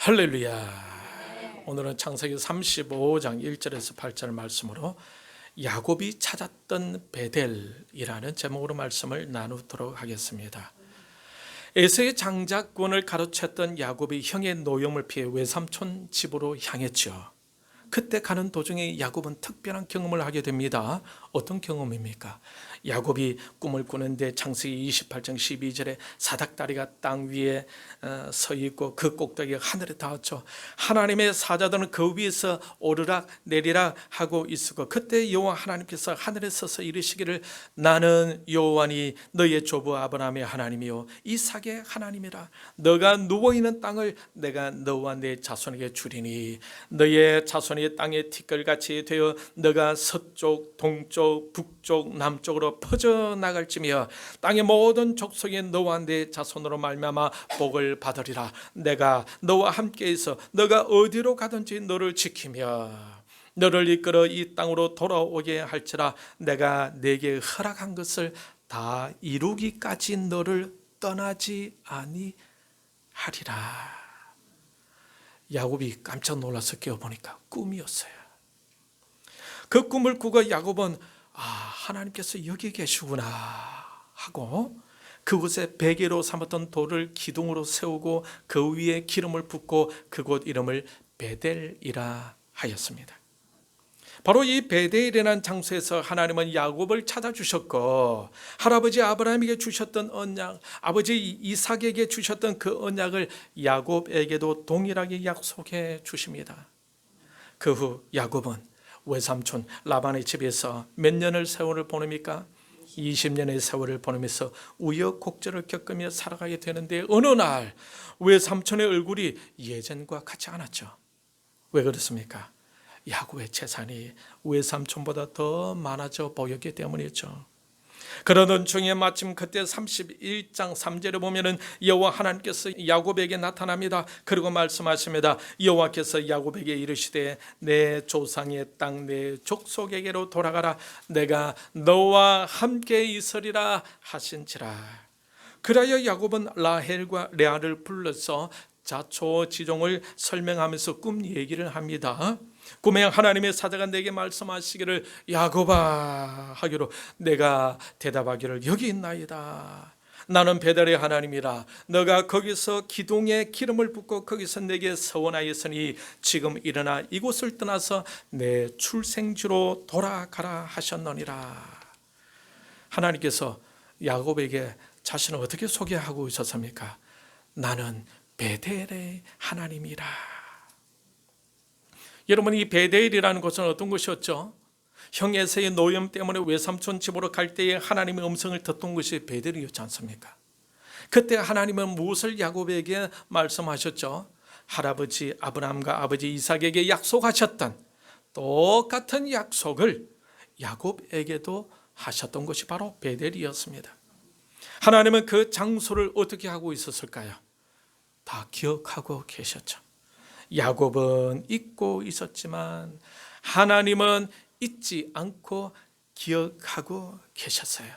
할렐루야. 오늘은 창세기 35장 1절에서 8절 말씀으로 야곱이 찾았던 베델이라는 제목으로 말씀을 나누도록 하겠습니다. 에서의 장자권을 가로챘던 야곱이 형의 노염을 피해 외삼촌 집으로 향했죠. 그때 가는 도중에 야곱은 특별한 경험을 하게 됩니다. 어떤 경험입니까? 야곱이 꿈을 꾸는데 창세기 28장 12절에 사닥다리가 땅 위에 서 있고 그 꼭대기가 하늘에 닿았죠. 하나님의 사자들은 그 위에서 오르락 내리락 하고 있었고, 그때 여호와 하나님께서 하늘에 서서 이르시기를 나는 여호와니 너의 조부 아브라함의 하나님이요 이삭의 하나님이라. 너가 누워있는 땅을 내가 너와 내 자손에게 주리니 너의 자손이 땅의 티끌같이 되어 너가 서쪽 동쪽 북쪽 남쪽으로 퍼져나갈지며 땅의 모든 족속이 너와 내 자손으로 말미암아 복을 받으리라. 내가 너와 함께 있어 너가 어디로 가든지 너를 지키며 너를 이끌어 이 땅으로 돌아오게 할지라. 내가 내게 허락한 것을 다 이루기까지 너를 떠나지 아니하리라. 야곱이 깜짝 놀라서 깨어보니까 꿈이었어요. 그 꿈을 꾸고 야곱은 하나님께서 여기 계시구나 하고 그곳에 베개로 삼았던 돌을 기둥으로 세우고 그 위에 기름을 붓고 그곳 이름을 베델이라 하였습니다. 바로 이 베델이라는 장소에서 하나님은 야곱을 찾아주셨고, 할아버지 아브라함에게 주셨던 언약, 아버지 이삭에게 주셨던 그 언약을 야곱에게도 동일하게 약속해 주십니다. 그 후 야곱은 외삼촌 라반의 집에서 몇 년을 세월을 보냅니까? 20년의 세월을 보내면서 우여곡절을 겪으며 살아가게 되는데, 어느 날 외삼촌의 얼굴이 예전과 같지 않았죠. 왜 그렇습니까? 야곱의 재산이 외삼촌보다 더 많아져 보였기 때문이었죠. 그러던 중에 마침 그때 31장 3절에 보면은 여호와 하나님께서 야곱에게 나타납니다. 그리고 말씀하십니다. 여호와께서 야곱에게 이르시되 내 조상의 땅 내 족속에게로 돌아가라. 내가 너와 함께 있으리라 하신지라. 그리하여 야곱은 라헬과 레아를 불러서 자초지종을 설명하면서 꿈 얘기를 합니다. 꿈에 하나님의 사자가 내게 말씀하시기를 야곱아 하기로 내가 대답하기를 여기 있나이다. 나는 베델의 하나님이라. 너가 거기서 기둥에 기름을 붓고 거기서 내게 서원하였으니 지금 일어나 이곳을 떠나서 내 출생지로 돌아가라 하셨느니라. 하나님께서 야곱에게 자신을 어떻게 소개하고 있었습니까? 나는 베델의 하나님이라. 여러분, 이 베델이라는 곳은 어떤 곳이었죠? 형 에서의 노염 때문에 외삼촌 집으로 갈 때에 하나님의 음성을 듣던 곳이 베델이었지 않습니까? 그때 하나님은 무엇을 야곱에게 말씀하셨죠? 할아버지 아브라함과 아버지 이삭에게 약속하셨던 똑같은 약속을 야곱에게도 하셨던 것이 바로 베델이었습니다. 하나님은 그 장소를 어떻게 하고 있었을까요? 다 기억하고 계셨죠. 야곱은 잊고 있었지만 하나님은 잊지 않고 기억하고 계셨어요.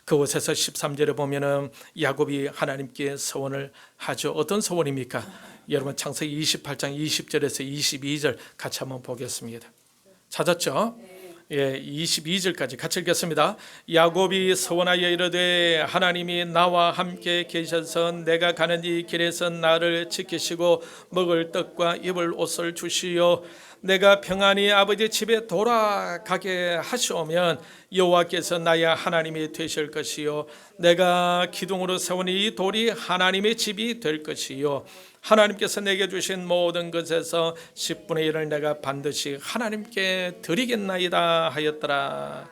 그곳에서 13절에 보면은 야곱이 하나님께 서원을 하죠. 어떤 서원입니까? 여러분 창세기 28장 20절에서 22절 같이 한번 보겠습니다. 찾았죠? 22절까지 같이 읽겠습니다. 야곱이 서원하여 이르되 하나님이 나와 함께 계셔서 내가 가는 이 길에서 나를 지키시고 먹을 떡과 입을 옷을 주시어 내가 평안히 아버지 집에 돌아가게 하시오면 여호와께서 나의 하나님이 되실 것이요 내가 기둥으로 세운 이 돌이 하나님의 집이 될 것이요 하나님께서 내게 주신 모든 것에서 10분의 1을 내가 반드시 하나님께 드리겠나이다 하였더라.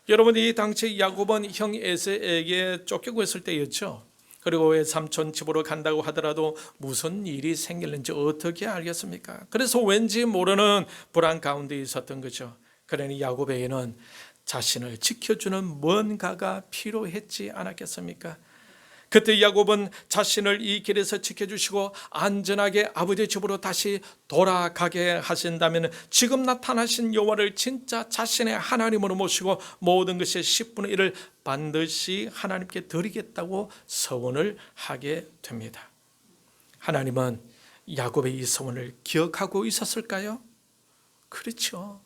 여러분, 이 당시 야곱은 형 에서에게 쫓기고 있을 때였죠. 그리고 외삼촌 집으로 간다고 하더라도 무슨 일이 생길는지 어떻게 알겠습니까? 그래서 왠지 모르는 불안 가운데 있었던 거죠. 그러니 야곱에게는 자신을 지켜주는 뭔가가 필요했지 않았겠습니까? 그때 야곱은 자신을 이 길에서 지켜주시고 안전하게 아버지 집으로 다시 돌아가게 하신다면 지금 나타나신 여호와를 진짜 자신의 하나님으로 모시고 모든 것의 10분의 1을 반드시 하나님께 드리겠다고 서원을 하게 됩니다. 하나님은 야곱의 이 소원을 기억하고 있었을까요? 그렇죠.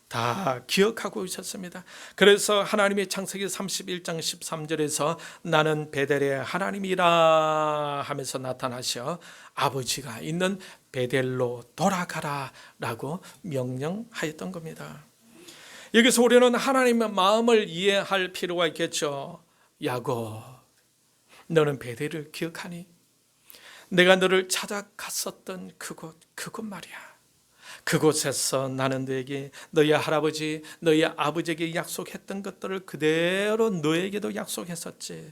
다 기억하고 있었습니다. 그래서 하나님이 창세기 31장 13절에서 나는 베델의 하나님이라 하면서 나타나셔 아버지가 있는 베델로 돌아가라 라고 명령하였던 겁니다. 여기서 우리는 하나님의 마음을 이해할 필요가 있겠죠. 야곱, 너는 베델을 기억하니? 내가 너를 찾아갔었던 그곳 말이야. 그곳에서 나는 너에게 너희 할아버지, 너희 아버지에게 약속했던 것들을 그대로 너에게도 약속했었지.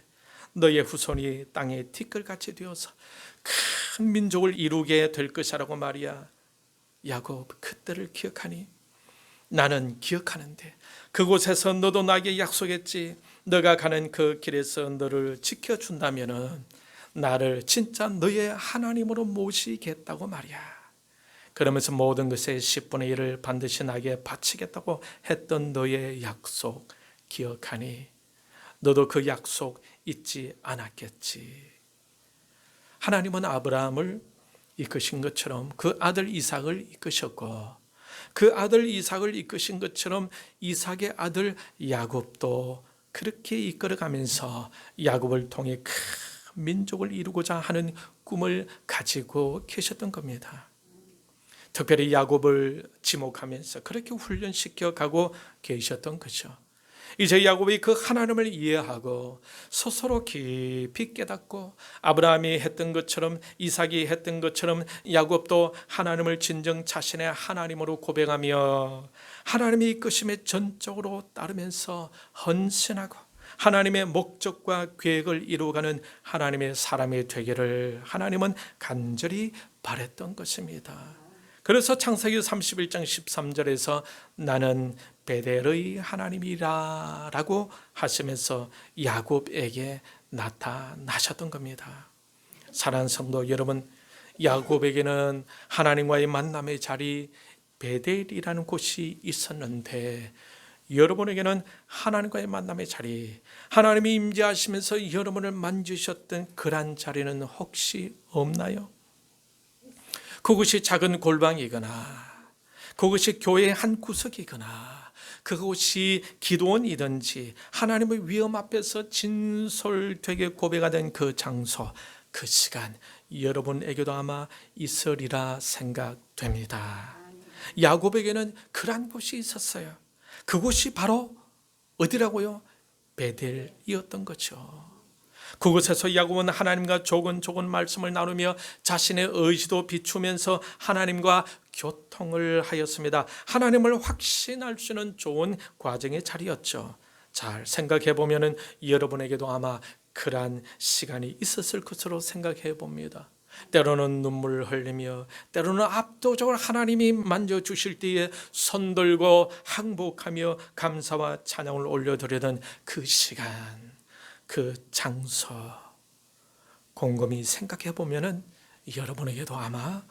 너의 후손이 땅에 티끌같이 되어서 큰 민족을 이루게 될 것이라고 말이야. 야곱, 그때를 기억하니? 나는 기억하는데 그곳에서 너도 나에게 약속했지. 너가 가는 그 길에서 너를 지켜준다면은 나를 진짜 너의 하나님으로 모시겠다고 말이야. 그러면서 모든 것의 10분의 1을 반드시 나에게 바치겠다고 했던 너의 약속 기억하니? 너도 그 약속 잊지 않았겠지. 하나님은 아브라함을 이끄신 것처럼 그 아들 이삭을 이끄셨고, 그 아들 이삭을 이끄신 것처럼 이삭의 아들 야곱도 그렇게 이끌어가면서 야곱을 통해 큰 민족을 이루고자 하는 꿈을 가지고 계셨던 겁니다. 특별히 야곱을 지목하면서 그렇게 훈련시켜 가고 계셨던 거죠. 이제 야곱이 그 하나님을 이해하고 스스로 깊이 깨닫고 아브라함이 했던 것처럼 이삭이 했던 것처럼 야곱도 하나님을 진정 자신의 하나님으로 고백하며 하나님의 이끄심에 전적으로 따르면서 헌신하고 하나님의 목적과 계획을 이루어가는 하나님의 사람이 되기를 하나님은 간절히 바랬던 것입니다. 그래서 창세기 31장 13절에서 나는 베델의 하나님이라 라고 하시면서 야곱에게 나타나셨던 겁니다. 사랑하는 성도 여러분, 야곱에게는 하나님과의 만남의 자리 베델이라는 곳이 있었는데 여러분에게는 하나님과의 만남의 자리, 하나님이 임재하시면서 여러분을 만지셨던 그런 자리는 혹시 없나요? 그것이 작은 골방이거나 그것이 교회의 한 구석이거나 그것이 기도원이든지 하나님의 위엄 앞에서 진솔되게 고백하던 그 장소, 그 시간 여러분에게도 아마 있으리라 생각됩니다. 야곱에게는 그러한 곳이 있었어요. 그곳이 바로 어디라고요? 베델이었던 거죠. 그곳에서 야곱은 하나님과 조곤조곤 말씀을 나누며 자신의 의지도 비추면서 하나님과 교통을 하였습니다. 하나님을 확신할 수 있는 좋은 과정의 자리였죠. 잘 생각해 보면은 여러분에게도 아마 그러한 시간이 있었을 것으로 생각해 봅니다. 때로는 눈물을 흘리며 때로는 압도적으로 하나님이 만져주실 때에 손들고 항복하며 감사와 찬양을 올려드리던 그 시간, 그 장소 곰곰이 생각해 보면은 여러분에게도 아마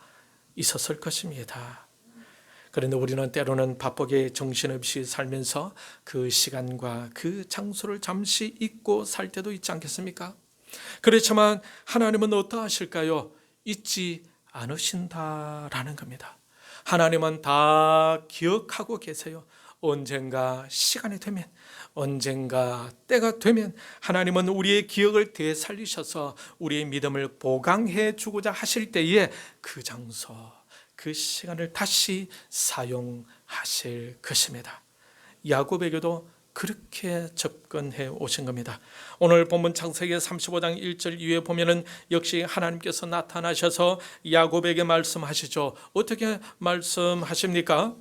있었을 것입니다. 그런데 우리는 때로는 바쁘게 정신없이 살면서 그 시간과 그 장소를 잠시 잊고 살 때도 있지 않겠습니까? 그렇지만 하나님은 어떠하실까요? 잊지 않으신다라는 겁니다. 하나님은 다 기억하고 계세요. 언젠가 시간이 되면, 언젠가 때가 되면 하나님은 우리의 기억을 되살리셔서 우리의 믿음을 보강해 주고자 하실 때에 그 장소, 그 시간을 다시 사용하실 것입니다. 야곱에게도 그렇게 접근해 오신 겁니다. 오늘 본문 창세기 35장 1절 이후에 보면은 역시 하나님께서 나타나셔서 야곱에게 말씀하시죠. 어떻게 말씀하십니까?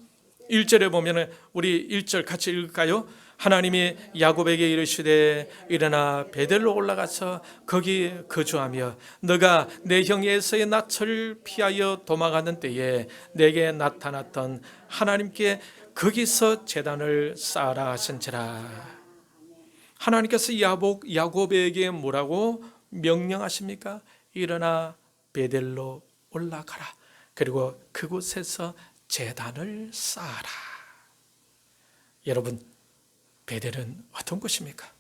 1절에 보면은 우리 1절 같이 읽을까요? 하나님이 야곱에게 이르시되 일어나 베델로 올라가서 거기 거주하며 너가 내 형 에서의 낯을 피하여 도망하는 때에 내게 나타났던 하나님께 거기서 제단을 쌓아라 하신지라. 하나님께서 야곱에게 뭐라고 명령하십니까? 일어나 베델로 올라가라. 그리고 그곳에서 제단을 쌓아라. 여러분, 베델은 어떤 곳입니까?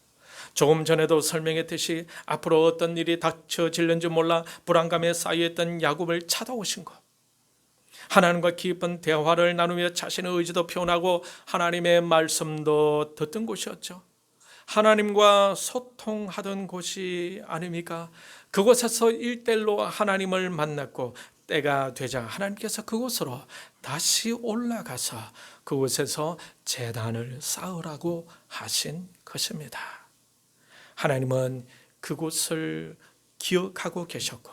조금 전에도 설명했듯이 앞으로 어떤 일이 닥쳐질는지 몰라 불안감에 쌓여있던 야곱을 찾아오신 것, 하나님과 깊은 대화를 나누며 자신의 의지도 표현하고 하나님의 말씀도 듣던 곳이었죠. 하나님과 소통하던 곳이 아닙니까? 그곳에서 일대일로 하나님을 만났고 때가 되자 하나님께서 그곳으로 다시 올라가서 그곳에서 제단을 쌓으라고 하신 것입니다. 하나님은 그곳을 기억하고 계셨고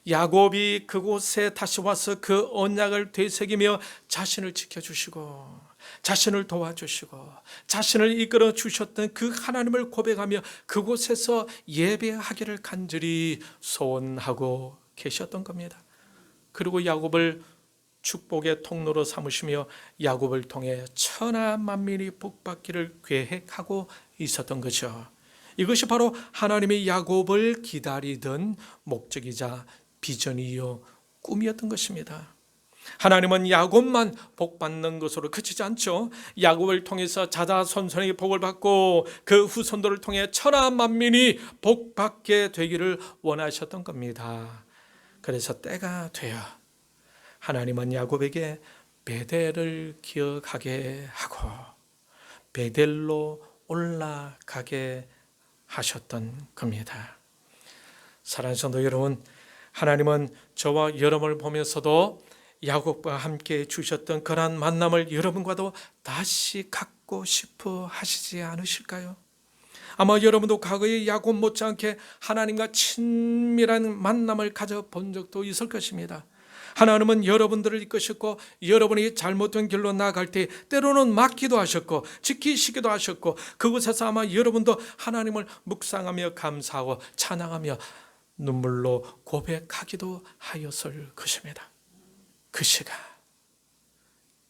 야곱이 그곳에 다시 와서 그 언약을 되새기며 자신을 지켜주시고 자신을 도와주시고 자신을 이끌어 주셨던 그 하나님을 고백하며 그곳에서 예배하기를 간절히 소원하고 계셨던 겁니다. 그리고 야곱을 축복의 통로로 삼으시며 야곱을 통해 천하 만민이 복받기를 계획하고 있었던 거죠. 이것이 바로 하나님이 야곱을 기다리던 목적이자 비전이요 꿈이었던 것입니다. 하나님은 야곱만 복받는 것으로 그치지 않죠. 야곱을 통해서 자자손손이 복을 받고 그 후손들을 통해 천하 만민이 복받게 되기를 원하셨던 겁니다. 그래서 때가 되어 하나님은 야곱에게 베델을 기억하게 하고 베델로 올라가게 하셨던 겁니다. 사랑하는 성도 여러분, 하나님은 저와 여러분을 보면서도 야곱과 함께 주셨던 그러한 만남을 여러분과도 다시 갖고 싶어 하시지 않으실까요? 아마 여러분도 과거에 야곱 못지않게 하나님과 친밀한 만남을 가져본 적도 있을 것입니다. 하나님은 여러분들을 이끄셨고 여러분이 잘못된 길로 나아갈 때 때로는 막기도 하셨고 지키시기도 하셨고 그곳에서 아마 여러분도 하나님을 묵상하며 감사하고 찬양하며 눈물로 고백하기도 하였을 것입니다. 그 시간,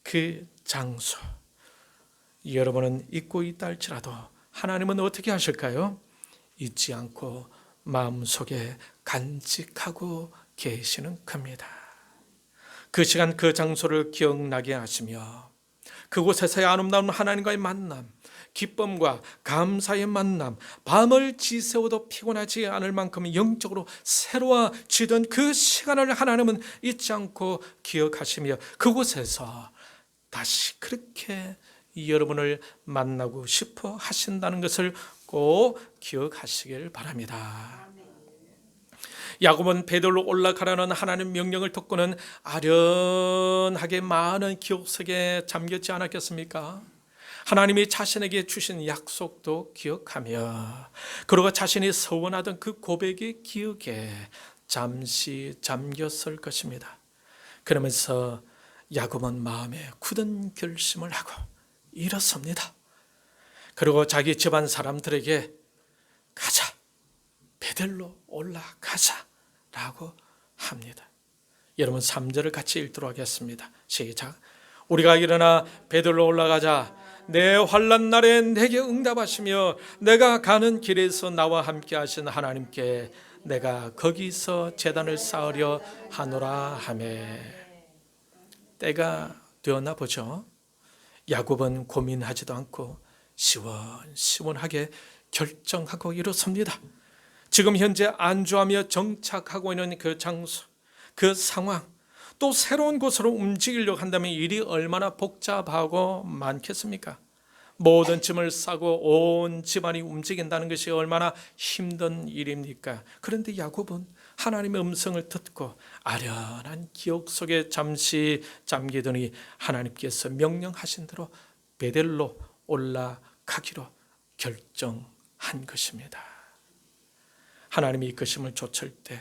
그 장소 여러분은 잊고 있다 할지라도 하나님은 어떻게 하실까요? 잊지 않고 마음속에 간직하고 계시는 겁니다. 그 시간 그 장소를 기억나게 하시며 그곳에서의 아름다운 하나님과의 만남, 기쁨과 감사의 만남, 밤을 지새워도 피곤하지 않을 만큼 영적으로 새로워지던 그 시간을 하나님은 잊지 않고 기억하시며 그곳에서 다시 그렇게 여러분을 만나고 싶어 하신다는 것을 꼭 기억하시길 바랍니다. 야곱은 베델로 올라가라는 하나님 명령을 듣고는 아련하게 많은 기억 속에 잠겼지 않았겠습니까? 하나님이 자신에게 주신 약속도 기억하며 그리고 자신이 서원하던 그 고백의 기억에 잠시 잠겼을 것입니다. 그러면서 야곱은 마음에 굳은 결심을 하고 일어섭니다. 그리고 자기 집안 사람들에게 가자, 베델로 올라가자 라고 합니다. 여러분 3절을 같이 읽도록 하겠습니다. 시작. 우리가 일어나 베델로 올라가자. 내 환난 날에 내게 응답하시며 내가 가는 길에서 나와 함께 하신 하나님께 내가 거기서 제단을 쌓으려 하노라 하매. 때가 되었나 보죠. 야곱은 고민하지도 않고 시원시원하게 결정하고 일어섭니다. 지금 현재 안주하며 정착하고 있는 그 장소, 그 상황, 또 새로운 곳으로 움직이려고 한다면 일이 얼마나 복잡하고 많겠습니까? 모든 짐을 싸고 온 집안이 움직인다는 것이 얼마나 힘든 일입니까? 그런데 야곱은 하나님의 음성을 듣고 아련한 기억 속에 잠시 잠기더니 하나님께서 명령하신 대로 베델로 올라가기로 결정한 것입니다. 하나님이 이끄심을 좇을 때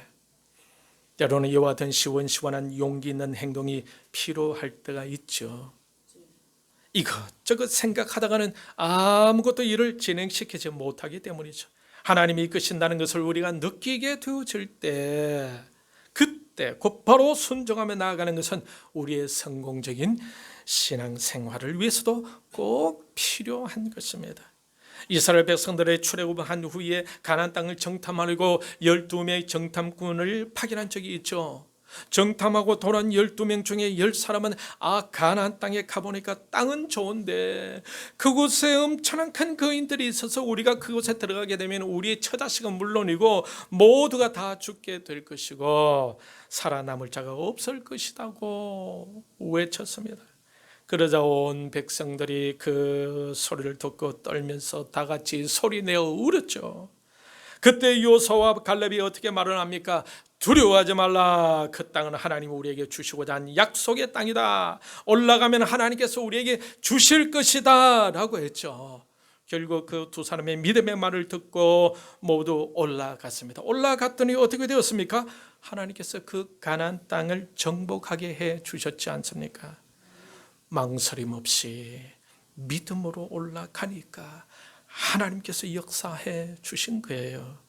때로는 이와 같은 시원시원한 용기 있는 행동이 필요할 때가 있죠. 이것저것 생각하다가는 아무것도 일을 진행시키지 못하기 때문이죠. 하나님이 이끄신다는 것을 우리가 느끼게 되어질 때 그때 곧바로 순종하며 나아가는 것은 우리의 성공적인 신앙생활을 위해서도 꼭 필요한 것입니다. 이스라엘 백성들의 출애굽한 후에 가나안 땅을 정탐하려고 12명의 정탐꾼을 파견한 적이 있죠. 정탐하고 돌아온 12명 중에 10사람은 가나안 땅에 가보니까 땅은 좋은데 그곳에 엄청난 큰 거인들이 있어서 우리가 그곳에 들어가게 되면 우리의 처자식은 물론이고 모두가 다 죽게 될 것이고 살아남을 자가 없을 것이라고 외쳤습니다. 그러자 온 백성들이 그 소리를 듣고 떨면서 다 같이 소리내어 울었죠. 그때 요수아와 갈렙이 어떻게 말을 합니까? 두려워하지 말라. 그 땅은 하나님이 우리에게 주시고자 한 약속의 땅이다. 올라가면 하나님께서 우리에게 주실 것이다 라고 했죠. 결국 그 두 사람의 믿음의 말을 듣고 모두 올라갔습니다. 올라갔더니 어떻게 되었습니까? 하나님께서 그 가나안 땅을 정복하게 해 주셨지 않습니까? 망설임 없이 믿음으로 올라가니까 하나님께서 역사해 주신 거예요.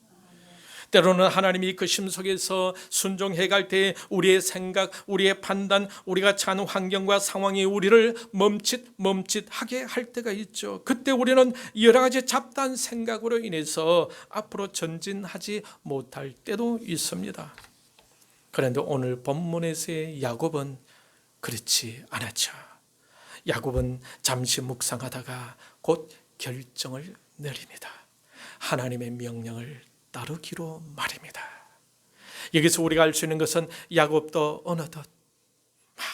때로는 하나님이 그 심속에서 순종해 갈 때 우리의 생각, 우리의 판단, 우리가 처한 환경과 상황이 우리를 멈칫하게 할 때가 있죠. 그때 우리는 여러 가지 잡다한 생각으로 인해서 앞으로 전진하지 못할 때도 있습니다. 그런데 오늘 본문에서의 야곱은 그렇지 않았죠. 야곱은 잠시 묵상하다가 곧 결정을 내립니다. 하나님의 명령을 따르기로 말입니다. 여기서 우리가 알 수 있는 것은 야곱도 어느덧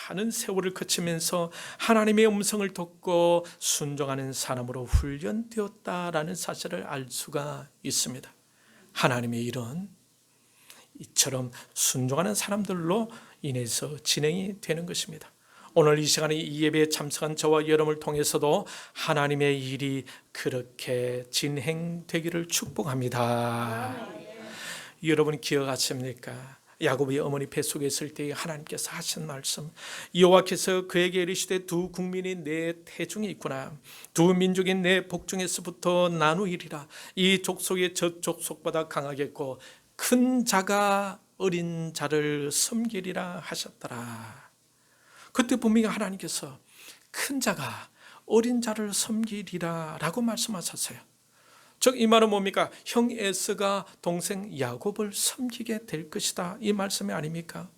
많은 세월을 거치면서 하나님의 음성을 듣고 순종하는 사람으로 훈련되었다라는 사실을 알 수가 있습니다. 하나님의 일은 이처럼 순종하는 사람들로 인해서 진행이 되는 것입니다. 오늘 이 시간에 이 예배에 참석한 저와 여러분을 통해서도 하나님의 일이 그렇게 진행되기를 축복합니다. 여러분 기억하십니까? 야곱이 어머니 뱃속에 있을 때 하나님께서 하신 말씀, 여호와께서 그에게 이르시되 두 국민이 내 태중에 있구나. 두 민족이 내 복중에서부터 나누이리라. 이 족속이 저 족속보다 강하겠고 큰 자가 어린 자를 섬기리라 하셨더라. 그때 분명히 하나님께서 큰 자가 어린 자를 섬기리라 라고 말씀하셨어요. 즉 이 말은 뭡니까? 형 에서가 동생 야곱을 섬기게 될 것이다, 이 말씀이 아닙니까?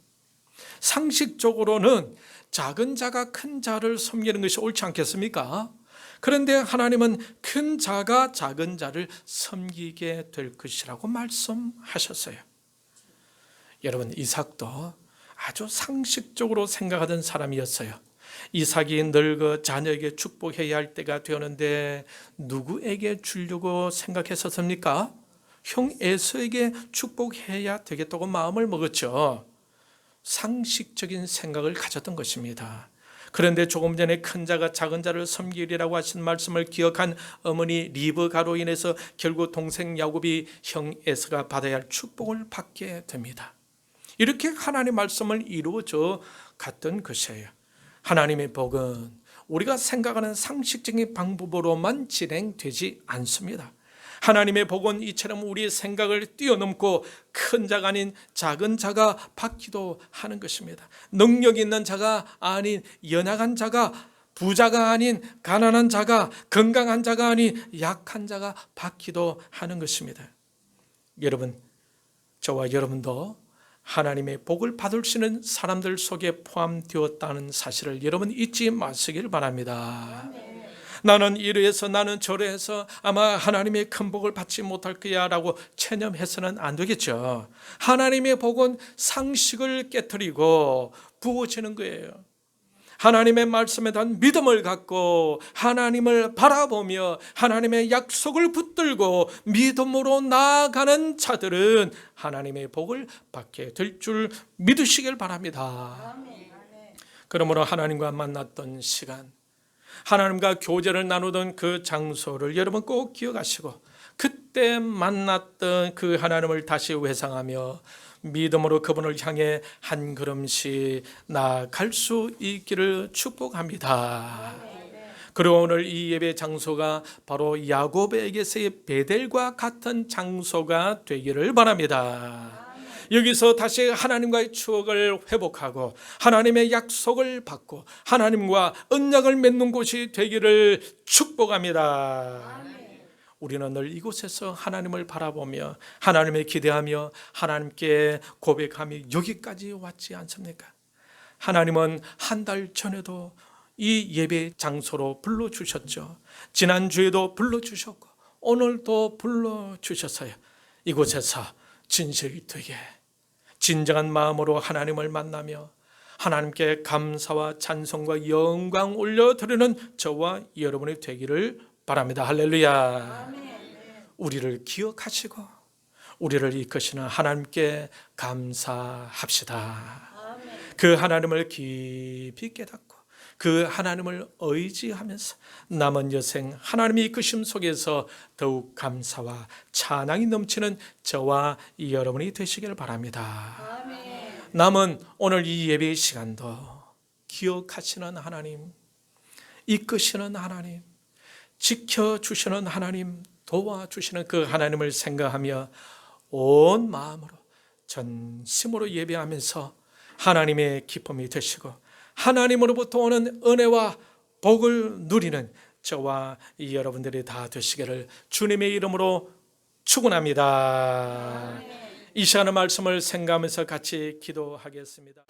상식적으로는 작은 자가 큰 자를 섬기는 것이 옳지 않겠습니까? 그런데 하나님은 큰 자가 작은 자를 섬기게 될 것이라고 말씀하셨어요. 여러분, 이삭도 아주 상식적으로 생각하던 사람이었어요. 이삭이 늙어 자녀에게 축복해야 할 때가 되었는데 누구에게 주려고 생각했었습니까? 형 에서에게 축복해야 되겠다고 마음을 먹었죠. 상식적인 생각을 가졌던 것입니다. 그런데 조금 전에 큰 자가 작은 자를 섬기리라고 하신 말씀을 기억한 어머니 리브가로 인해서 결국 동생 야곱이 형 에서가 받아야 할 축복을 받게 됩니다. 이렇게 하나님의 말씀을 이루어져 갔던 것이에요. 하나님의 복은 우리가 생각하는 상식적인 방법으로만 진행되지 않습니다. 하나님의 복은 이처럼 우리의 생각을 뛰어넘고 큰 자가 아닌 작은 자가 받기도 하는 것입니다. 능력 있는 자가 아닌 연약한 자가, 부자가 아닌 가난한 자가, 건강한 자가 아닌 약한 자가 받기도 하는 것입니다. 여러분, 저와 여러분도 하나님의 복을 받을 수 있는 사람들 속에 포함되었다는 사실을 여러분 잊지 마시길 바랍니다. 나는 이래서 나는 저래서 아마 하나님의 큰 복을 받지 못할 거야 라고 체념해서는 안 되겠죠. 하나님의 복은 상식을 깨트리고 부어지는 거예요. 하나님의 말씀에 대한 믿음을 갖고 하나님을 바라보며 하나님의 약속을 붙들고 믿음으로 나아가는 자들은 하나님의 복을 받게 될 줄 믿으시길 바랍니다. 그러므로 하나님과 만났던 시간, 하나님과 교제를 나누던 그 장소를 여러분 꼭 기억하시고 그때 만났던 그 하나님을 다시 회상하며 믿음으로 그분을 향해 한 걸음씩 나아갈 수 있기를 축복합니다. 그리고 오늘 이 예배 장소가 바로 야곱에게서의 베델과 같은 장소가 되기를 바랍니다. 여기서 다시 하나님과의 추억을 회복하고 하나님의 약속을 받고 하나님과 언약을 맺는 곳이 되기를 축복합니다. 우리는 늘 이곳에서 하나님을 바라보며 하나님을 기대하며 하나님께 고백하며 여기까지 왔지 않습니까? 하나님은 한 달 전에도 이 예배 장소로 불러주셨죠. 지난주에도 불러주셨고 오늘도 불러주셨어요. 이곳에서 진실되게 진정한 마음으로 하나님을 만나며 하나님께 감사와 찬송과 영광 올려드리는 저와 여러분이 되기를 바랍니다. 할렐루야. 우리를 기억하시고 우리를 이끄시는 하나님께 감사합시다. 그 하나님을 깊이 깨닫고 그 하나님을 의지하면서 남은 여생 하나님의 이끄심 속에서 더욱 감사와 찬양이 넘치는 저와 여러분이 되시길 바랍니다. 남은 오늘 이 예배의 시간도 기억하시는 하나님, 이끄시는 하나님, 지켜주시는 하나님, 도와주시는 그 하나님을 생각하며 온 마음으로 전심으로 예배하면서 하나님의 기쁨이 되시고 하나님으로부터 오는 은혜와 복을 누리는 저와 여러분들이 다 되시기를 주님의 이름으로 축원합니다. 이 시간의 말씀을 생각하면서 같이 기도하겠습니다.